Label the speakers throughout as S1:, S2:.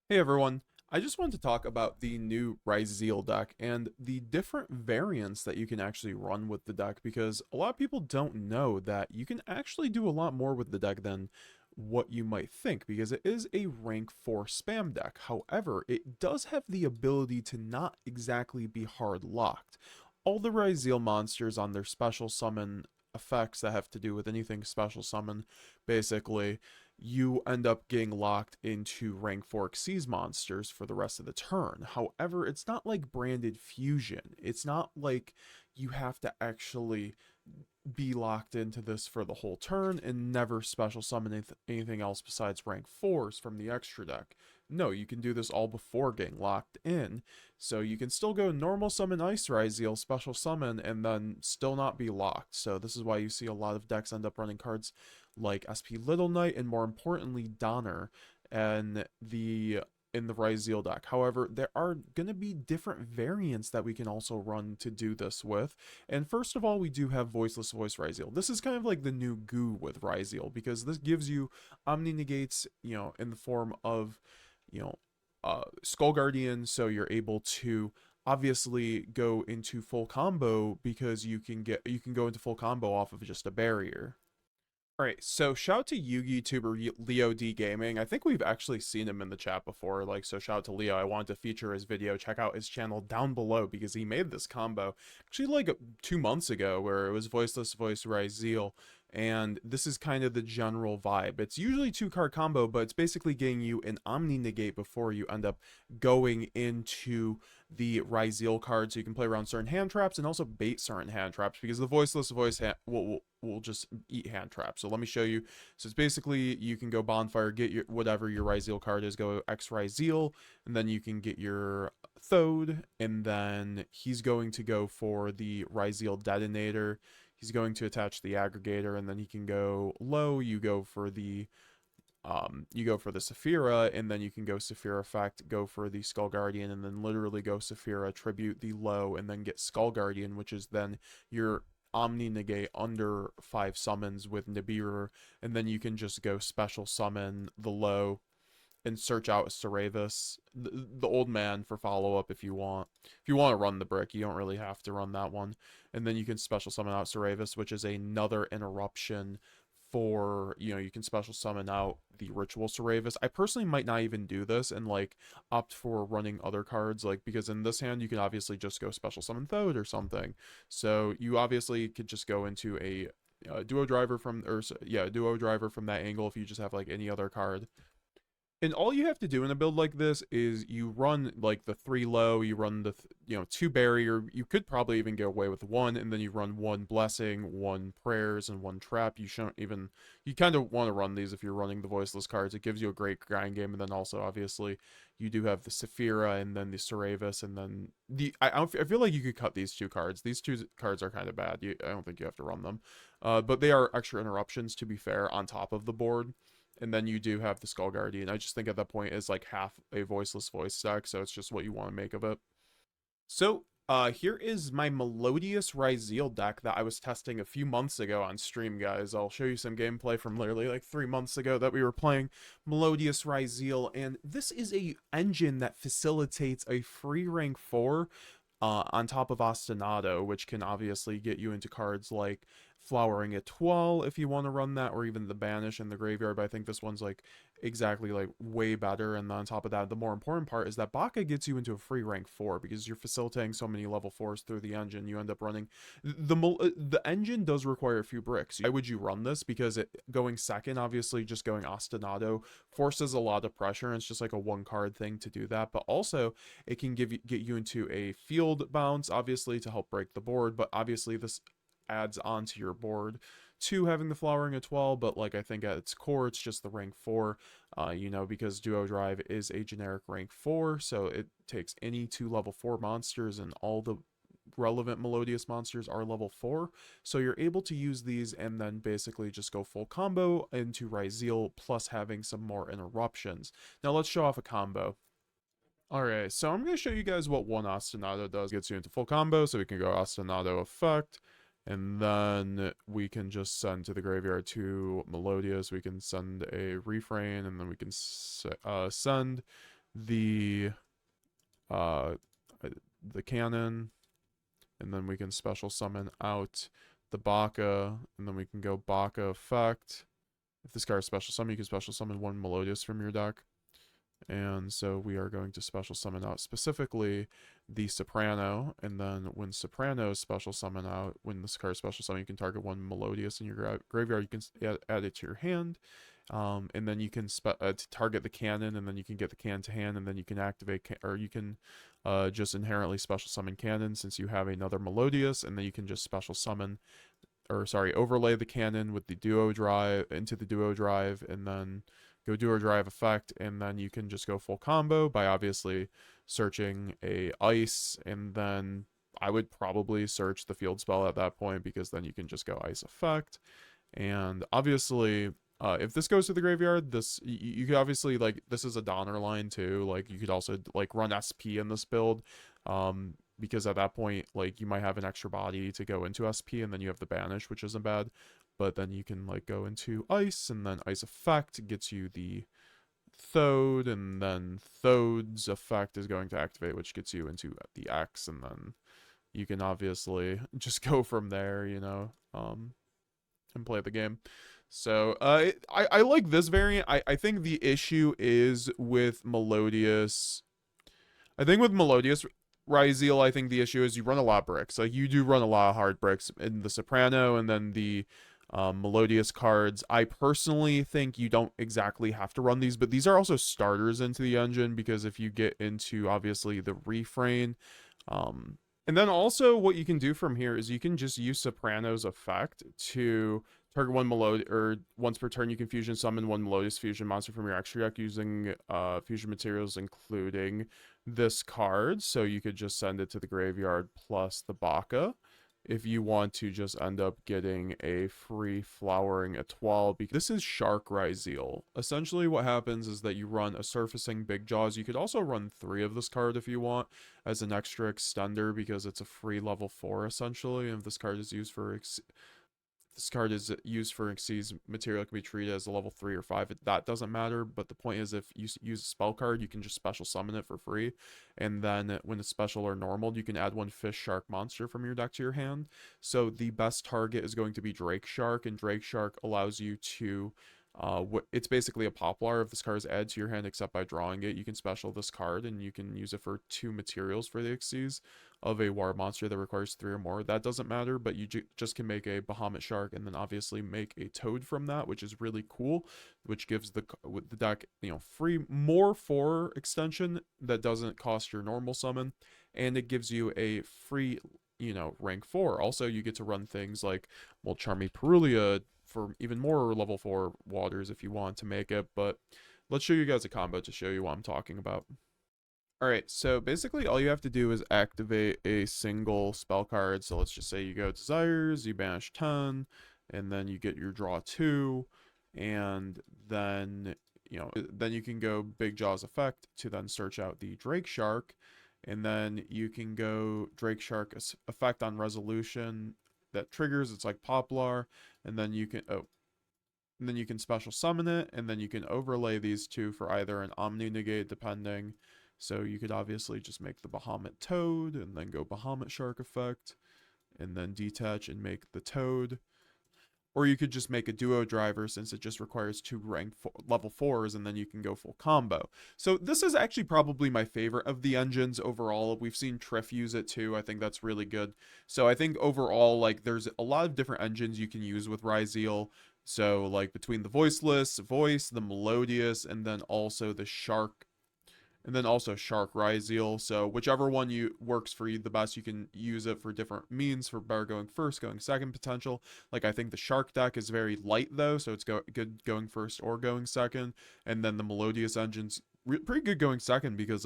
S1: Hey everyone, I just wanted to talk about the new Ryzeal deck and the different variants that you can actually run with the deck because a lot of people don't know that you can actually do a lot more with the deck than what you might think because it is a rank 4 spam deck. However, it does have the ability to not exactly be hard locked. All the Ryzeal monsters on their special summon effects that have to do with anything special summon basically you end up getting locked into rank 4 Xyz monsters for the rest of the turn. However, it's not like branded fusion. It's not like you have to actually be locked into this for the whole turn and never special summon anything else besides rank 4s from the extra deck. No, you can do this all before getting locked in, so you can still go normal summon Ice Ryzeal, special summon, and then still not be locked. So this is why you see a lot of decks end up running cards like SP Little Knight and more importantly Donner and in the Ryzeal deck. However, there are going to be different variants that we can also run to do this with. And first of all, we do have Voiceless Voice Ryzeal. This is kind of like the new goo with Ryzeal because this gives you Omni-Negates, in the form of, you know, Skull Guardian, so you're able to obviously go into full combo because you can go into full combo off of just a barrier. All right, so shout out to Yugi tuber Leo D Gaming. I think we've actually seen him in the chat before. So shout out to Leo. I wanted to feature his video. Check out his channel down below because he made this combo actually like 2 months ago, where it was Voiceless Voice Ryzeal, and this is kind of the general vibe. It's usually 2 card combo, but it's basically getting you an Omni-Negate before you end up going into the Ryzeal card, so you can play around certain hand traps and also bait certain hand traps because the Voiceless Voice will just eat hand traps. So let me show you. So it's basically you can go Bonfire, get your whatever your Ryzeal card is, go X Ryzeal, and then you can get your Thode, and then he's going to go for the Ryzeal Detonator. He's going to attach the aggregator, and then he can go low. You go for the Saphira, and then you can go Saphira Effect, go for the Skull Guardian, and then literally go Saphira, tribute the low, and then get Skull Guardian, which is then your Omni-Negate under 5 summons with Nibiru, and then you can just go special summon the low and search out Saravis, the old man, for follow-up if you want. If you want to run the brick, you don't really have to run that one. And then you can special summon out Saravis, which is another interruption for, you can special summon out the ritual Saravis. I personally might not even do this and opt for running other cards, because in this hand you can obviously just go special summon Thode or something. So you obviously could just go into a duo driver duo driver from that angle if you just have any other card. And all you have to do in a build like this is you run the 3 low, you run the 2 barrier. You could probably even get away with 1, and then you run 1 blessing, 1 prayers, and 1 trap. You kind of want to run these if you're running the voiceless cards. It gives you a great grind game, and then also obviously you do have the Saphira and then the Saravis, and then I feel like you could cut these 2 cards. These 2 cards are kind of bad. I don't think you have to run them, but they are extra interruptions, to be fair, on top of the board. And then you do have the Skull Guardian. I just think at that point is half a voiceless voice deck, so it's just what you want to make of it. So here is my Melodious Ryzeal deck that I was testing a few months ago on stream, guys. I'll show you some gameplay from literally 3 months ago that we were playing Melodious Ryzeal, and this is a engine that facilitates a free rank 4 on top of Ostinado, which can obviously get you into cards like Flowering Etoile if you want to run that, or even the Banish in the graveyard. But I think this one's exactly way better. And on top of that, the more important part is that Baka gets you into a free rank 4 because you're facilitating so many level 4s through the engine. You end up running the engine does require a few bricks. Why would you run this? Because going second, obviously just going Ostinado forces a lot of pressure, and it's just a 1 card thing to do that. But also it can get you into a field bounce, obviously, to help break the board. But obviously this adds onto your board to having the Flowering Etoile, but I think at its core it's just the rank 4, because Duo Drive is a generic rank 4, so it takes any 2 level 4 monsters, and all the relevant Melodious monsters are level 4, so you're able to use these and then basically just go full combo into Ryzeal, plus having some more interruptions. Now let's show off a combo. Alright, so I'm going to show you guys what 1 Ostinado does. Gets you into full combo, so we can go Ostinado Effect, and then we can just send to the graveyard 2 Melodious. We can send a Refrain, and then we can send the uh the cannon, and then we can special summon out the Baka, and then we can go Baka effect. If this card is special summon, you can special summon one Melodious from your deck. And so we are going to special summon out specifically the Soprano, and then when Soprano is special summon out, when this card is special summon, you can target one Melodious in your graveyard. You can add it to your hand, and then you can target the cannon, and then you can get the cannon to hand, and then you can activate, or you can just inherently special summon cannon since you have another Melodious, and then you can just special summon, or sorry, overlay the cannon with the duo drive into the duo drive, and then go duo drive effect, and then you can just go full combo by obviously searching a ice, and then I would probably search the field spell at that point, because then you can just go ice effect. And obviously if this goes to the graveyard, this you could obviously, like, this is a Donner line too, like you could also like run SP in this build, because at that point, like, you might have an extra body to go into SP, and then you have the banish, which isn't bad. But then you can like go into ice, and then ice effect gets you the Thode, and then Thode's effect is going to activate, which gets you into the X, and then you can obviously just go from there, you know, and play the game. So I like this variant. I think the issue is with Melodious. I think with Melodious Ryzeal, I think the issue is you run a lot of bricks. Like, you do run a lot of hard bricks in the Soprano, and then the Melodious cards. I personally think you don't exactly have to run these, but these are also starters into the engine, because if you get into obviously the refrain, and then also what you can do from here is you can just use Soprano's effect to target one Melodious, or once per turn you can fusion summon one Melodious fusion monster from your extra deck using fusion materials, including this card. So you could just send it to the graveyard plus the Baka if you want to just end up getting a free flowering Etoile. Because this is Shark Ryzeal. Essentially what happens is that you run a surfacing Big Jaws. You could also run 3 of this card if you want as an extra extender, because it's a free level 4 essentially. And if this card is used for Xyz material, it can be treated as a level 3 or 5. That doesn't matter, but the point is, if you use a spell card, you can just special summon it for free, and then when it's special or normal, you can add one fish shark monster from your deck to your hand. So the best target is going to be Drake Shark, and Drake Shark allows you to it's basically a poplar. If this card is added to your hand except by drawing it, you can special this card, and you can use it for 2 materials for the Xyz of a war monster that requires 3 or more. That doesn't matter, but you just can make a Bahamut Shark, and then obviously make a Toad from that, which is really cool, which gives the deck, you know, free more 4 extension that doesn't cost your normal summon, and it gives you a free, you know, rank 4. Also, you get to run things like Molcharmy Purrely for even more level 4 waters if you want to make it. But let's show you guys a combo to show you what I'm talking about. Alright, so basically all you have to do is activate a single spell card. So let's just say you go Desires, you banish 10, and then you get your draw 2, and then, you know, then you can go Big Jaws effect to then search out the Drake Shark, and then you can go Drake Shark effect on resolution that triggers. It's like Poplar, and then you can special summon it, and then you can overlay these 2 for either an Omni-Negate, depending. So you could obviously just make the Bahamut Toad, and then go Bahamut Shark effect, and then detach and make the Toad. Or you could just make a duo driver, since it just requires 2 level 4s, and then you can go full combo. So this is actually probably my favorite of the engines overall. We've seen Triff use it too. I think that's really good. So I think overall, like, there's a lot of different engines you can use with Ryzeal. So like between the Voiceless, the Melodious, and then also the Shark. And then also Shark Ryzeal. So whichever one works for you the best, you can use it for different means, for better going first, going second potential. Like, I think the Shark deck is very light though, so it's good going first or going second. And then the Melodious engine's pretty good going second, because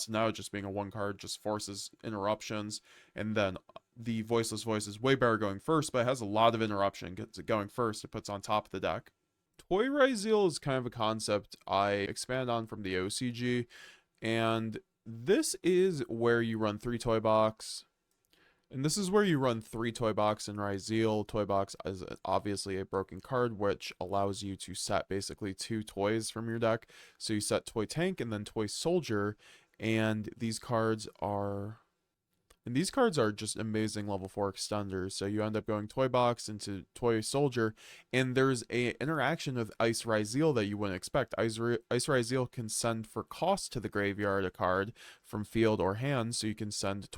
S1: Now just being a 1 card just forces interruptions. And then the Voiceless Voice is way better going first, but it has a lot of interruption. Gets it going first, it puts on top of the deck. Toy Ryzeal is kind of a concept I expand on from the OCG, and this is where you run 3 toy box, And this is where you run 3 Toy Box and Ryzeal. Toy Box is obviously a broken card, which allows you to set basically 2 toys from your deck. So you set Toy Tank and then Toy Soldier, and these cards are just amazing level 4 extenders. So you end up going Toy Box into Toy Soldier, and there's a interaction with Ice Ryzeal that you wouldn't expect. Ice Ryzeal can send for cost to the graveyard a card from field or hand, so you can send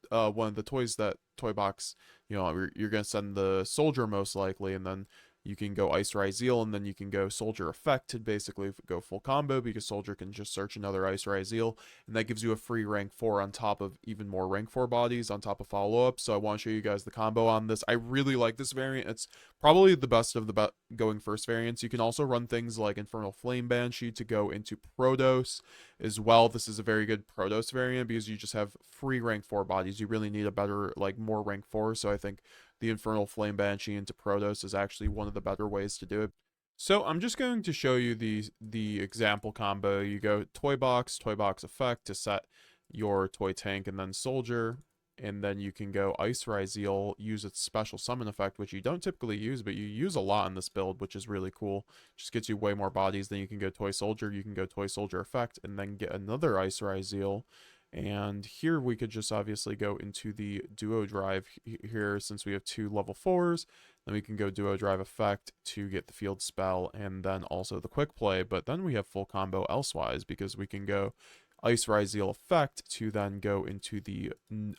S1: one of the toys that Toy Box, you're going to send the Soldier most likely, and then you can go Ice Ryzeal, and then you can go Soldier Effect to basically go full combo, because Soldier can just search another Ice Ryzeal, and that gives you a free rank 4 on top of even more rank 4 bodies on top of follow-up. So I want to show you guys the combo on this. I really like this variant. It's probably the best of the going first variants. You can also run things like Infernal Flame Banshee to go into Protos as well. This is a very good Protos variant because you just have free rank 4 bodies. You really need a better, more rank 4, so I think the Infernal Flame Banshee into Protos is actually one of the better ways to do it. So I'm just going to show you the example combo. You go Toy Box Effect to set your Toy Tank and then Soldier, and then you can go Ice Ryzeal, use its special summon effect, which you don't typically use, but you use a lot in this build, which is really cool. Just gets you way more bodies. Then you can go Toy Soldier, you can go Toy Soldier Effect, and then get another Ice Ryzeal. And here we could just obviously go into the Duo Drive here, since we have 2 level 4s. Then we can go Duo Drive Effect to get the field spell, and then also the quick play. But then we have full combo elsewise, because we can go Ice Ryzeal Effect to then go into the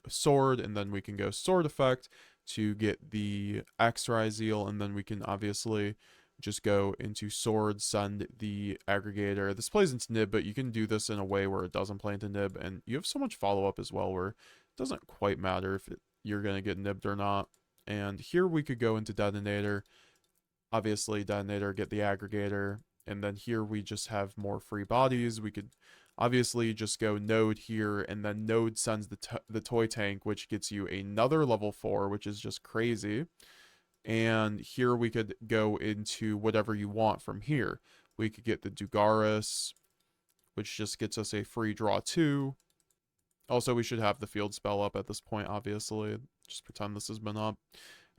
S1: Sword, and then we can go Sword Effect to get the X Ryzeal, and then we can obviously just go into Sword, send the Aggregator. This plays into Nib, but you can do this in a way where it doesn't play into Nib, and you have so much follow-up as well where it doesn't quite matter if you're going to get nibbed or not. And here we could go into Detonator. Obviously, Detonator, get the Aggregator, and then here we just have more free bodies. We could obviously just go Node here, and then Node sends the Toy Tank, which gets you another level 4, which is just crazy. And here we could go into whatever you want from here. We could get the Dugaris, which just gets us a free draw 2. Also, we should have the field spell up at this point, obviously. Just pretend this has been up.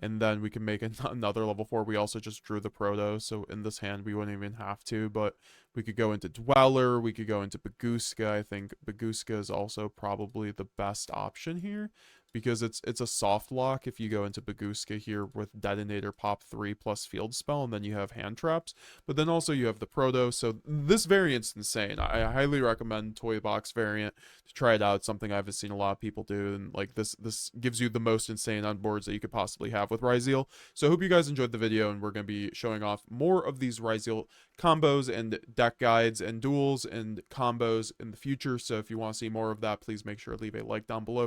S1: And then we can make another level 4. We also just drew the Proto, so in this hand we wouldn't even have to, but we could go into Dweller, we could go into Baguska. I think Baguska is also probably the best option here, because it's a soft lock if you go into Baguska here with Detonator pop 3 plus field spell, and then you have hand traps, but then also you have the Proto. So this variant's insane. I highly recommend Toy Box variant to try it out. It's something I've seen a lot of people do, and this gives you the most insane unboards that you could possibly have with Ryzeal. So I hope you guys enjoyed the video, and we're going to be showing off more of these Ryzeal combos and deck guides and duels and combos in the future. So if you want to see more of that, please make sure to leave a like down below.